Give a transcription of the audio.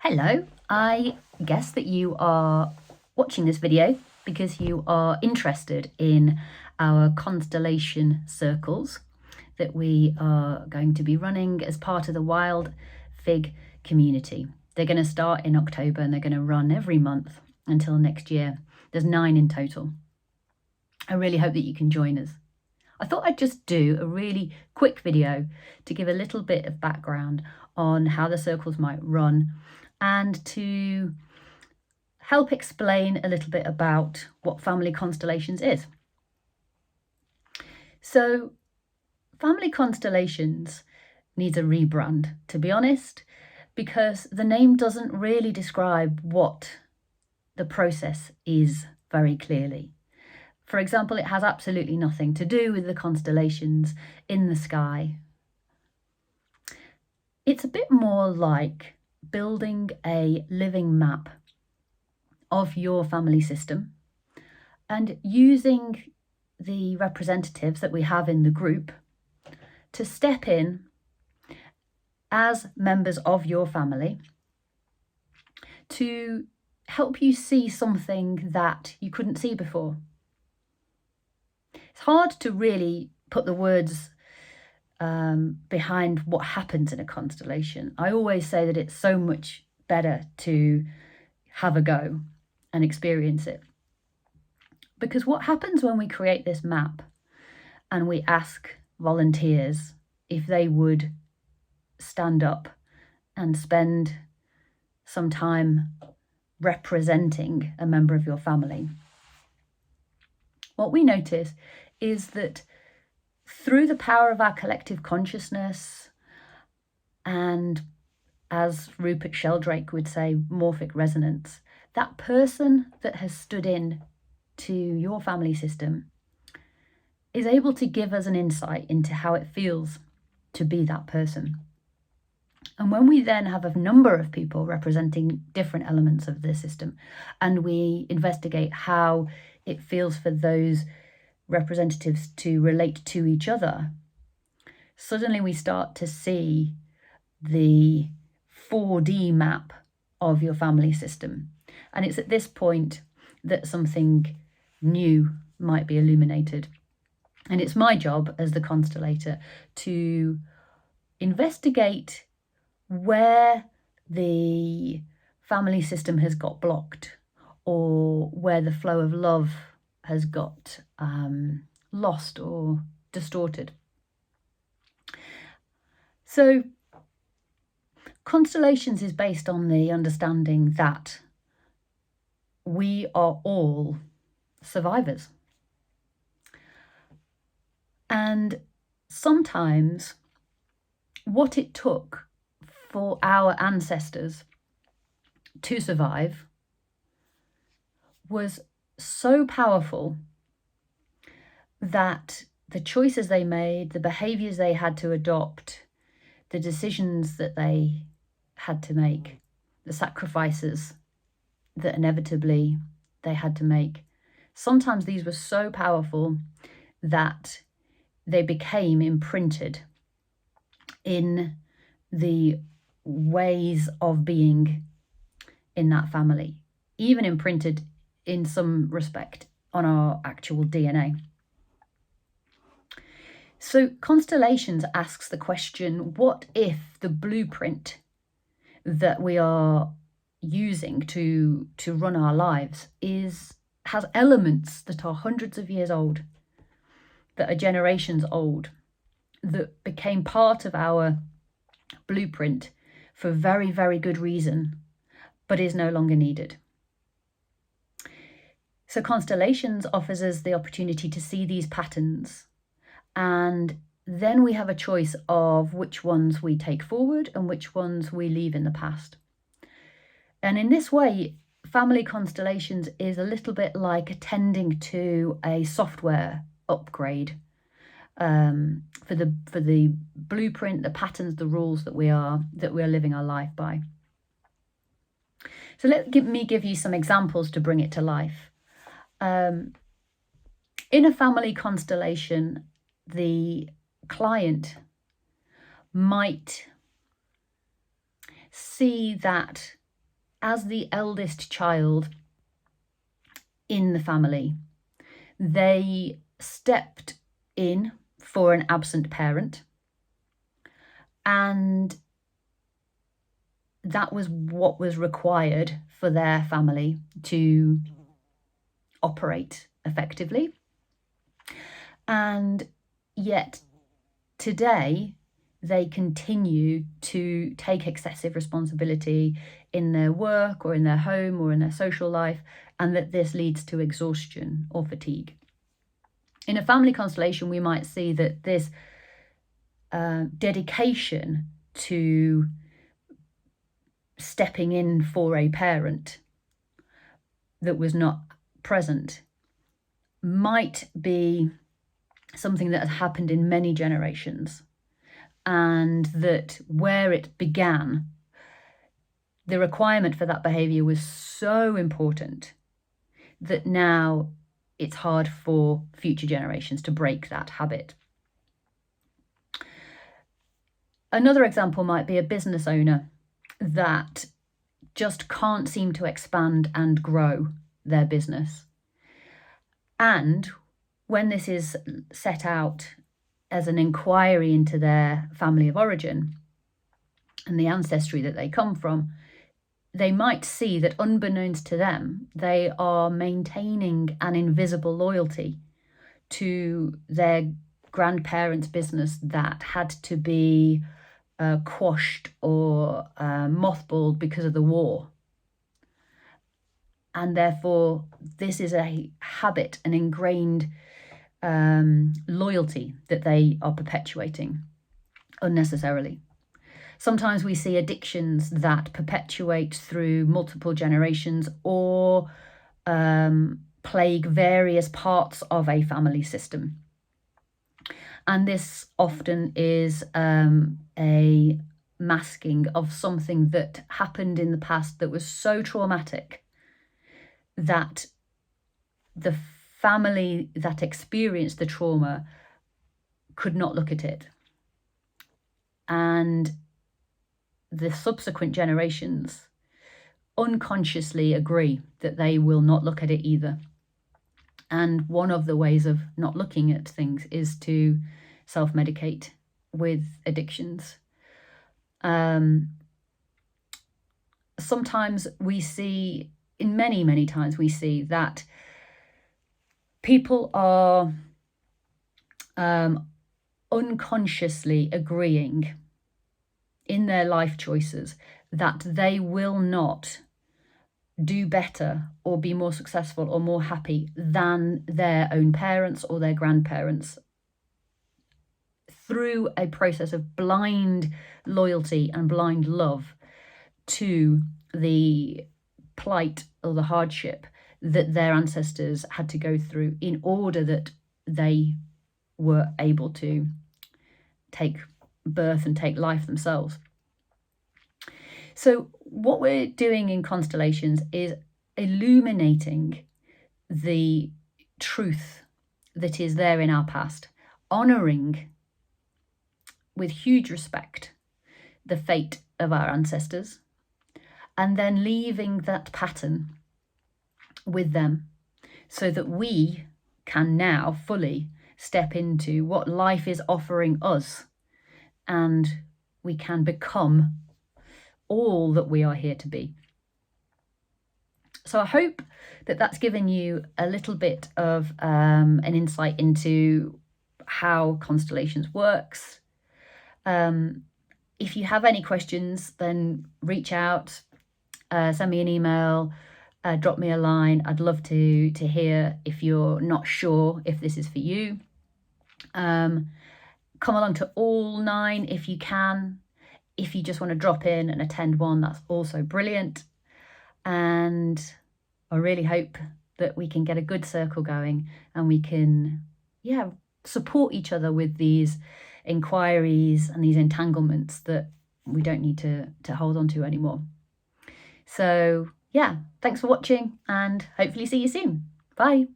Hello, I guess that you are watching this video because you are interested in our constellation circles that we are going to be running as part of the Wild Fig community. They're going to start in October and they're going to run every month until next year. There's 9 in total. I really hope that you can join us. I thought I'd just do a really quick video to give a little bit of background on how the circles might run and to help explain a little bit about what family constellations is. So family constellations needs a rebrand, to be honest, because the name doesn't really describe what the process is very clearly. For example, it has absolutely nothing to do with the constellations in the sky. It's a bit more like building a living map of your family system and using the representatives that we have in the group to step in as members of your family to help you see something that you couldn't see before. It's hard to really put the words behind what happens in a constellation. I always say that it's so much better to have a go and experience it. Because what happens when we create this map and we ask volunteers if they would stand up and spend some time representing a member of your family, what we notice is that through the power of our collective consciousness and, as Rupert Sheldrake would say, morphic resonance, that person that has stood in to your family system is able to give us an insight into how it feels to be that person. And when we then have a number of people representing different elements of the system and we investigate how it feels for those representatives to relate to each other, suddenly we start to see the 4D map of your family system. And it's at this point that something new might be illuminated. And it's my job as the constellator to investigate where the family system has got blocked or where the flow of love has got lost or distorted. So constellations is based on the understanding that we are all survivors. And sometimes what it took for our ancestors to survive was so powerful that the choices they made, the behaviors they had to adopt, the decisions that they had to make, the sacrifices that inevitably they had to make, sometimes these were so powerful that they became imprinted in the ways of being in that family, even imprinted in some respect on our actual DNA. So Constellations asks the question, what if the blueprint that we are using to run our lives has elements that are hundreds of years old, that are generations old, that became part of our blueprint for very, very good reason, but is no longer needed. So Constellations offers us the opportunity to see these patterns, and then we have a choice of which ones we take forward and which ones we leave in the past. And in this way, family constellations is a little bit like attending to a software upgrade for the blueprint, the patterns, the rules that we are living our life by. So let me give you some examples to bring it to life. In a family constellation, the client might see that as the eldest child in the family, they stepped in for an absent parent, and that was what was required for their family to operate effectively. And yet today they continue to take excessive responsibility in their work or in their home or in their social life, and that this leads to exhaustion or fatigue. In a family constellation, we might see that this dedication to stepping in for a parent that was not present might be something that has happened in many generations, and that where it began, the requirement for that behaviour was so important that now it's hard for future generations to break that habit. Another example might be a business owner that just can't seem to expand and grow their business. And when this is set out as an inquiry into their family of origin and the ancestry that they come from, they might see that unbeknownst to them, they are maintaining an invisible loyalty to their grandparents' business that had to be quashed or mothballed because of the war. And therefore, this is a habit, an ingrained loyalty that they are perpetuating unnecessarily. Sometimes we see addictions that perpetuate through multiple generations or plague various parts of a family system. And this often is a masking of something that happened in the past that was so traumatic that the family that experienced the trauma could not look at it. And the subsequent generations unconsciously agree that they will not look at it either. And one of the ways of not looking at things is to self-medicate with addictions. Sometimes we see, in many times we see that people are unconsciously agreeing in their life choices that they will not do better or be more successful or more happy than their own parents or their grandparents through a process of blind loyalty and blind love to the plight or the hardship that their ancestors had to go through in order that they were able to take birth and take life themselves. So what we're doing in Constellations is illuminating the truth that is there in our past, honouring with huge respect the fate of our ancestors, and then leaving that pattern with them so that we can now fully step into what life is offering us, and we can become all that we are here to be. So I hope that that's given you a little bit of an insight into how Constellations works. If you have any questions, then reach out, send me an email, drop me a line. I'd love to hear if you're not sure if this is for you. Come along to all 9 if you can. If you just want to drop in and attend one, that's also brilliant. And I really hope that we can get a good circle going and we can, support each other with these inquiries and these entanglements that we don't need to hold on to anymore. So, thanks for watching and hopefully see you soon. Bye.